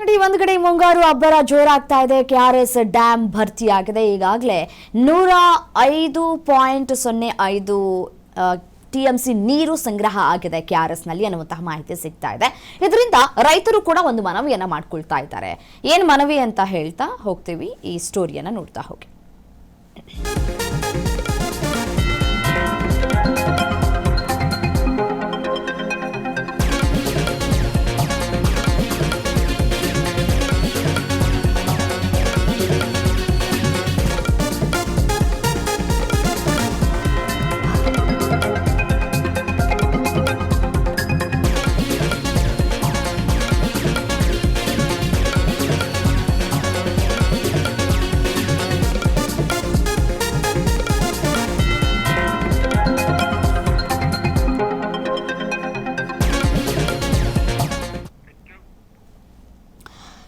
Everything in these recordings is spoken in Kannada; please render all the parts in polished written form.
ನೋಡಿ, ಒಂದು ಕಡೆ ಮುಂಗಾರು ಅಬ್ಬರ ಜೋರಾಗ್ತಾ ಇದೆ. KRS ಡ್ಯಾಮ್ ಭರ್ತಿಯಾಗಿದೆ. ಈಗಾಗಲೇ 105.05 TMC ನೀರು ಸಂಗ್ರಹ ಆಗಿದೆ KRSನಲ್ಲಿ ಅನ್ನುವಂತಹ ಮಾಹಿತಿ ಸಿಗ್ತಾ ಇದೆ. ಇದರಿಂದ ರೈತರು ಕೂಡ ಒಂದು ಮನವಿಯನ್ನ ಮಾಡ್ಕೊಳ್ತಾ ಇದ್ದಾರೆ. ಏನು ಮನವಿ ಅಂತ ಹೇಳ್ತಾ ಹೋಗ್ತೀವಿ, ಈ ಸ್ಟೋರಿಯನ್ನ ನೋಡ್ತಾ ಹೋಗಿ.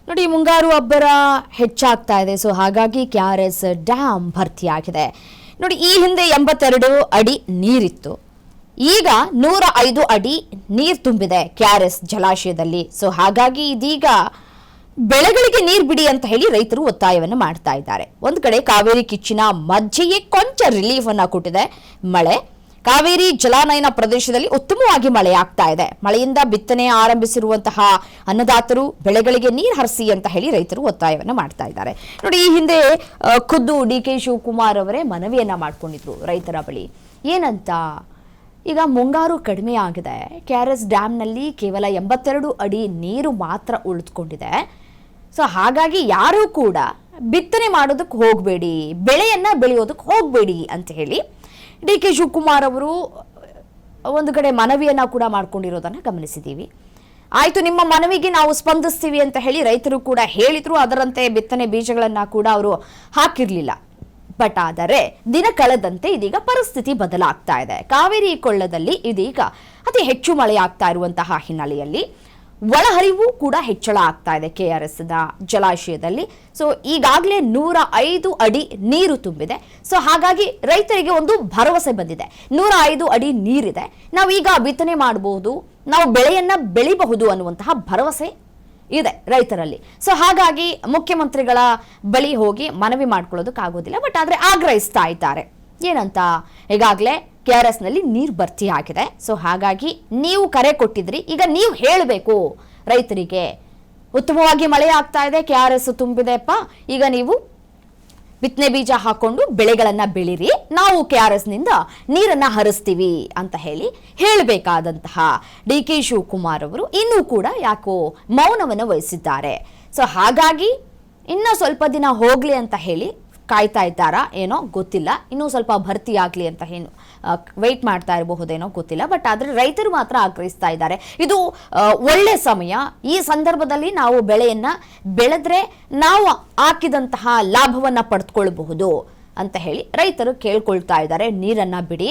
ನೋಡಿ, ಮುಂಗಾರು ಅಬ್ಬರ ಹೆಚ್ಚಾಗ್ತಾ ಇದೆ. ಸೊ ಹಾಗಾಗಿ KRS ಡ್ಯಾಮ್ ಭರ್ತಿಯಾಗಿದೆ. ನೋಡಿ, ಈ ಹಿಂದೆ 82 ಅಡಿ ನೀರಿತ್ತು. ಈಗ 105 ಅಡಿ ನೀರು ತುಂಬಿದೆ KRS ಜಲಾಶಯದಲ್ಲಿ. ಸೊ ಹಾಗಾಗಿ ಇದೀಗ ಬೆಳೆಗಳಿಗೆ ನೀರು ಬಿಡಿ ಅಂತ ಹೇಳಿ ರೈತರು ಒತ್ತಾಯವನ್ನು ಮಾಡ್ತಾ ಇದ್ದಾರೆ. ಒಂದು ಕಡೆ ಕಾವೇರಿ ಕಿಚ್ಚಿನ ಮಧ್ಯೆಯೇ ಕೊಂಚ ರಿಲೀಫ್ ಅನ್ನ ಕೊಟ್ಟಿದೆ ಮಳೆ. ಕಾವೇರಿ ಜಲಾನಯನ ಪ್ರದೇಶದಲ್ಲಿ ಉತ್ತಮವಾಗಿ ಮಳೆಯಾಗ್ತಾ ಇದೆ. ಮಳೆಯಿಂದ ಬಿತ್ತನೆ ಆರಂಭಿಸಿರುವಂತಹ ಅನ್ನದಾತರು ಬೆಳೆಗಳಿಗೆ ನೀರು ಹರಿಸಿ ಅಂತ ಹೇಳಿ ರೈತರು ಒತ್ತಾಯವನ್ನು ಮಾಡ್ತಾ ಇದ್ದಾರೆ. ನೋಡಿ, ಈ ಹಿಂದೆ ಖುದ್ದು DK ಶಿವಕುಮಾರ್ ಅವರೇ ಮನವಿಯನ್ನ ಮಾಡ್ಕೊಂಡಿದ್ರು ರೈತರ ಬಳಿ. ಏನಂತ, ಈಗ ಮುಂಗಾರು ಕಡಿಮೆ ಆಗಿದೆ. KRS ಡ್ಯಾಮ್ನಲ್ಲಿ ಕೇವಲ 82 ಅಡಿ ನೀರು ಮಾತ್ರ ಉಳಿದುಕೊಂಡಿದೆ. ಸೊ ಹಾಗಾಗಿ ಯಾರೂ ಕೂಡ ಬಿತ್ತನೆ ಮಾಡೋದಕ್ಕೆ ಹೋಗಬೇಡಿ, ಬೆಳೆಯನ್ನ ಬೆಳೆಯೋದಕ್ಕೆ ಹೋಗಬೇಡಿ ಅಂತ ಹೇಳಿ DK ಶಿವಕುಮಾರ್ ಅವರು ಒಂದು ಕಡೆ ಮನವಿಯನ್ನ ಕೂಡ ಮಾಡ್ಕೊಂಡಿರೋದನ್ನ ಗಮನಿಸಿದ್ದೀವಿ. ಆಯ್ತು, ನಿಮ್ಮ ಮನವಿಗೆ ನಾವು ಸ್ಪಂದಿಸ್ತೀವಿ ಅಂತ ಹೇಳಿ ರೈತರು ಕೂಡ ಹೇಳಿದ್ರು. ಅದರಂತೆ ಬಿತ್ತನೆ ಬೀಜಗಳನ್ನ ಕೂಡ ಅವರು ಹಾಕಿರ್ಲಿಲ್ಲ. ಬಟ್ ಆದರೆ ದಿನ ಕಳೆದಂತೆ ಇದೀಗ ಪರಿಸ್ಥಿತಿ ಬದಲಾಗ್ತಾ ಇದೆ. ಕಾವೇರಿ ಕೊಳ್ಳದಲ್ಲಿ ಇದೀಗ ಅತಿ ಹೆಚ್ಚು ಮಳೆಯಾಗ್ತಾ ಇರುವಂತಹ ಹಿನ್ನೆಲೆಯಲ್ಲಿ ಒಳಹರಿವು ಕೂಡ ಹೆಚ್ಚಳ ಆಗ್ತಾ ಇದೆ KRS ಜಲಾಶಯದಲ್ಲಿ. ಸೊ ಈಗಾಗಲೇ 105 ಅಡಿ ನೀರು ತುಂಬಿದೆ. ಸೊ ಹಾಗಾಗಿ ರೈತರಿಗೆ ಒಂದು ಭರವಸೆ ಬಂದಿದೆ. 105 ಅಡಿ ನೀರಿದೆ, ನಾವು ಈಗ ಬಿತ್ತನೆ ಮಾಡಬಹುದು, ನಾವು ಬೆಳೆಯನ್ನ ಬೆಳಿಬಹುದು ಅನ್ನುವಂತಹ ಭರವಸೆ ಇದೆ ರೈತರಲ್ಲಿ. ಸೊ ಹಾಗಾಗಿ ಮುಖ್ಯಮಂತ್ರಿಗಳ ಬಳಿ ಹೋಗಿ ಮನವಿ ಮಾಡ್ಕೊಳ್ಳೋದಕ್ಕಾಗೋದಿಲ್ಲ. ಬಟ್ ಆದ್ರೆ ಆಗ್ರಹಿಸ್ತಾ ಇದ್ದಾರೆ. ಏನಂತ, ಈಗಾಗಲೇ KRSನಲ್ಲಿ ನೀರು ಭರ್ತಿ ಆಗಿದೆ. ಸೊ ಹಾಗಾಗಿ ನೀವು ಕರೆ ಕೊಟ್ಟಿದ್ರಿ, ಈಗ ನೀವು ಹೇಳಬೇಕು ರೈತರಿಗೆ, ಉತ್ತಮವಾಗಿ ಮಳೆ ಆಗ್ತಾ ಇದೆ, KRS ತುಂಬಿದೆಪ್ಪ, ಈಗ ನೀವು ಬಿತ್ತನೆ ಬೀಜ ಹಾಕೊಂಡು ಬೆಳೆಗಳನ್ನ ಬೆಳಿರಿ, ನಾವು KRSನಿಂದ ನೀರನ್ನ ಹರಿಸ್ತೀವಿ ಅಂತ ಹೇಳಬೇಕಾದಂತಹ DK ಶಿವಕುಮಾರ್ ಅವರು ಇನ್ನೂ ಕೂಡ ಯಾಕೋ ಮೌನವನ್ನು ವಹಿಸಿದ್ದಾರೆ. ಸೊ ಹಾಗಾಗಿ ಇನ್ನು ಸ್ವಲ್ಪ ದಿನ ಹೋಗ್ಲಿ ಅಂತ ಹೇಳಿ ಕಾಯ್ತಾ ಇದ್ದಾರಾ ಏನೋ ಗೊತ್ತಿಲ್ಲ. ಇನ್ನೂ ಸ್ವಲ್ಪ ಭರ್ತಿ ಆಗ್ಲಿ ಅಂತ ಏನು ವೆಯ್ಟ್ ಮಾಡ್ತಾ ಇರಬಹುದೇನೋ ಗೊತ್ತಿಲ್ಲ. ಬಟ್ ಆದ್ರೆ ರೈತರು ಮಾತ್ರ ಆಗ್ರಹಿಸ್ತಾ ಇದ್ದಾರೆ, ಇದು ಒಳ್ಳೆ ಸಮಯ, ಈ ಸಂದರ್ಭದಲ್ಲಿ ನಾವು ಬೆಳೆಯನ್ನ ಬೆಳೆದ್ರೆ ನಾವು ಹಾಕಿದಂತಹ ಲಾಭವನ್ನ ಪಡೆದುಕೊಳ್ಳಬಹುದು ಅಂತ ಹೇಳಿ ರೈತರು ಕೇಳ್ಕೊಳ್ತಾ ಇದ್ದಾರೆ. ನೀರನ್ನ ಬಿಡಿ,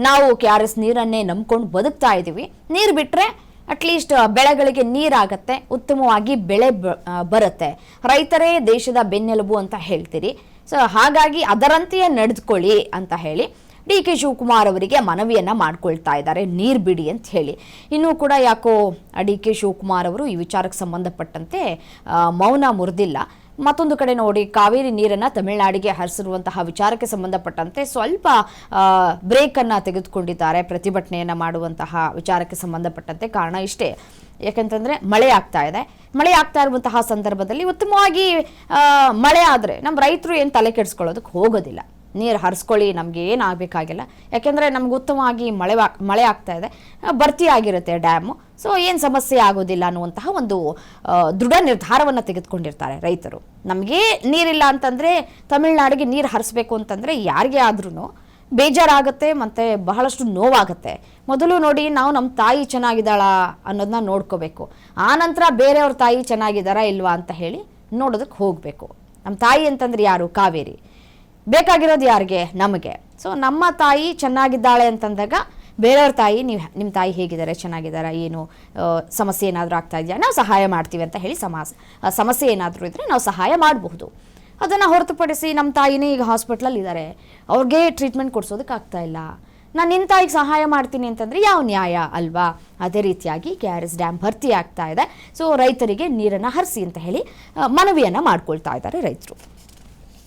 ನಾವು KRS ನೀರನ್ನೇ ನಂಬ್ಕೊಂಡು ಬದುಕ್ತಾ ಇದೀವಿ, ನೀರು ಬಿಟ್ರೆ ಅಟ್ಲೀಸ್ಟ್ ಬೆಳೆಗಳಿಗೆ ನೀರಾಗತ್ತೆ, ಉತ್ತಮವಾಗಿ ಬೆಳೆ ಬರುತ್ತೆ, ರೈತರೇ ದೇಶದ ಬೆನ್ನೆಲುಬು ಅಂತ ಹೇಳ್ತೀರಿ. ಸೊ ಹಾಗಾಗಿ ಅದರಂತೆಯೇ ನಡೆದುಕೊಳ್ಳಿ ಅಂತ ಹೇಳಿ DK ಶಿವಕುಮಾರ್ ಅವರಿಗೆ ಮನವಿಯನ್ನ ಮಾಡ್ಕೊಳ್ತಾ ಇದ್ದಾರೆ, ನೀರು ಬಿಡಿ ಅಂತ ಹೇಳಿ. ಇನ್ನೂ ಕೂಡ ಯಾಕೋ DK ಶಿವಕುಮಾರ್ ಅವರು ಈ ವಿಚಾರಕ್ಕೆ ಸಂಬಂಧಪಟ್ಟಂತೆ ಮೌನ ಮುರಿದಿಲ್ಲ. ಮತ್ತೊಂದು ಕಡೆ ನೋಡಿ, ಕಾವೇರಿ ನೀರನ್ನು ತಮಿಳುನಾಡಿಗೆ ಹರಿಸಿರುವಂತಹ ವಿಚಾರಕ್ಕೆ ಸಂಬಂಧಪಟ್ಟಂತೆ ಸ್ವಲ್ಪ ಬ್ರೇಕ್ ಅನ್ನ ತೆಗೆದುಕೊಂಡಿದ್ದಾರೆ ಪ್ರತಿಭಟನೆಯನ್ನ ಮಾಡುವಂತಹ ವಿಚಾರಕ್ಕೆ ಸಂಬಂಧಪಟ್ಟಂತೆ. ಕಾರಣ ಇಷ್ಟೇ, ಯಾಕಂತಂದ್ರೆ ಮಳೆ ಆಗ್ತಾ ಇದೆ. ಮಳೆ ಆಗ್ತಾ ಇರುವಂತಹ ಸಂದರ್ಭದಲ್ಲಿ ಉತ್ತಮವಾಗಿ ಮಳೆ ಆದರೆ ನಮ್ಮ ರೈತರು ಏನು ತಲೆ ಕೆಡಿಸ್ಕೊಳ್ಳೋದಕ್ಕೆ ಹೋಗೋದಿಲ್ಲ. ನೀರು ಹರಿಸ್ಕೊಳ್ಳಿ, ನಮಗೆ ಏನಾಗಬೇಕಾಗಿಲ್ಲ, ಯಾಕೆಂದರೆ ನಮ್ಗೆ ಉತ್ತಮವಾಗಿ ಮಳೆ ಆಗ್ತಾ ಇದೆ, ಭರ್ತಿ ಆಗಿರುತ್ತೆ ಡ್ಯಾಮು, ಸೊ ಏನು ಸಮಸ್ಯೆ ಆಗೋದಿಲ್ಲ ಅನ್ನುವಂತಹ ಒಂದು ದೃಢ ನಿರ್ಧಾರವನ್ನು ತೆಗೆದುಕೊಂಡಿರ್ತಾರೆ ರೈತರು. ನಮಗೆ ನೀರಿಲ್ಲ ಅಂತಂದರೆ, ತಮಿಳುನಾಡಿಗೆ ನೀರು ಹರಿಸ್ಬೇಕು ಅಂತಂದರೆ ಯಾರಿಗೆ ಆದ್ರೂ ಬೇಜಾರಾಗುತ್ತೆ ಮತ್ತು ಬಹಳಷ್ಟು ನೋವಾಗುತ್ತೆ. ಮೊದಲು ನೋಡಿ, ನಾವು ನಮ್ಮ ತಾಯಿ ಚೆನ್ನಾಗಿದ್ದಾಳ ಅನ್ನೋದನ್ನ ನೋಡ್ಕೋಬೇಕು. ಆನಂತರ ಬೇರೆಯವ್ರ ತಾಯಿ ಚೆನ್ನಾಗಿದ್ದಾರಾ ಇಲ್ವಾ ಅಂತ ಹೇಳಿ ನೋಡೋದಕ್ಕೆ ಹೋಗಬೇಕು. ನಮ್ಮ ತಾಯಿ ಅಂತಂದ್ರೆ ಯಾರು? ಕಾವೇರಿ. ಬೇಕಾಗಿರೋದು ಯಾರಿಗೆ? ನಮಗೆ. ಸೊ ನಮ್ಮ ತಾಯಿ ಚೆನ್ನಾಗಿದ್ದಾಳೆ ಅಂತಂದಾಗ ಬೇರೆಯವ್ರ ತಾಯಿ, ನಿಮ್ಮ ತಾಯಿ ಹೇಗಿದ್ದಾರೆ, ಚೆನ್ನಾಗಿದ್ದಾರಾ, ಏನು ಸಮಸ್ಯೆ ಏನಾದರೂ ಆಗ್ತಾ ಇದೆಯಾ, ನಾವು ಸಹಾಯ ಮಾಡ್ತೀವಿ ಅಂತ ಹೇಳಿ ಸಮಸ್ಯೆ ಏನಾದರೂ ಇದ್ದರೆ ನಾವು ಸಹಾಯ ಮಾಡಬಹುದು. ಅದನ್ನು ಹೊರತುಪಡಿಸಿ ನಮ್ಮ ತಾಯಿನೇ ಈಗ ಹಾಸ್ಪಿಟ್ಲಲ್ಲಿ ಇದ್ದಾರೆ, ಅವ್ರಿಗೆ ಟ್ರೀಟ್ಮೆಂಟ್ ಕೊಡಿಸೋದಕ್ಕೆ ಆಗ್ತಾ ಇಲ್ಲ, ನಾನು ನಿನ್ನ ತಾಯಿಗೆ ಸಹಾಯ ಮಾಡ್ತೀನಿ ಅಂತಂದರೆ ಯಾವ ನ್ಯಾಯ ಅಲ್ವಾ? ಅದೇ ರೀತಿಯಾಗಿ KRS ಡ್ಯಾಮ್ ಭರ್ತಿ ಆಗ್ತಾ ಇದೆ. ಸೊ ರೈತರಿಗೆ ನೀರನ್ನು ಹರಿಸಿ ಅಂತ ಹೇಳಿ ಮನವಿಯನ್ನು ಮಾಡ್ಕೊಳ್ತಾ ಇದ್ದಾರೆ ರೈತರು.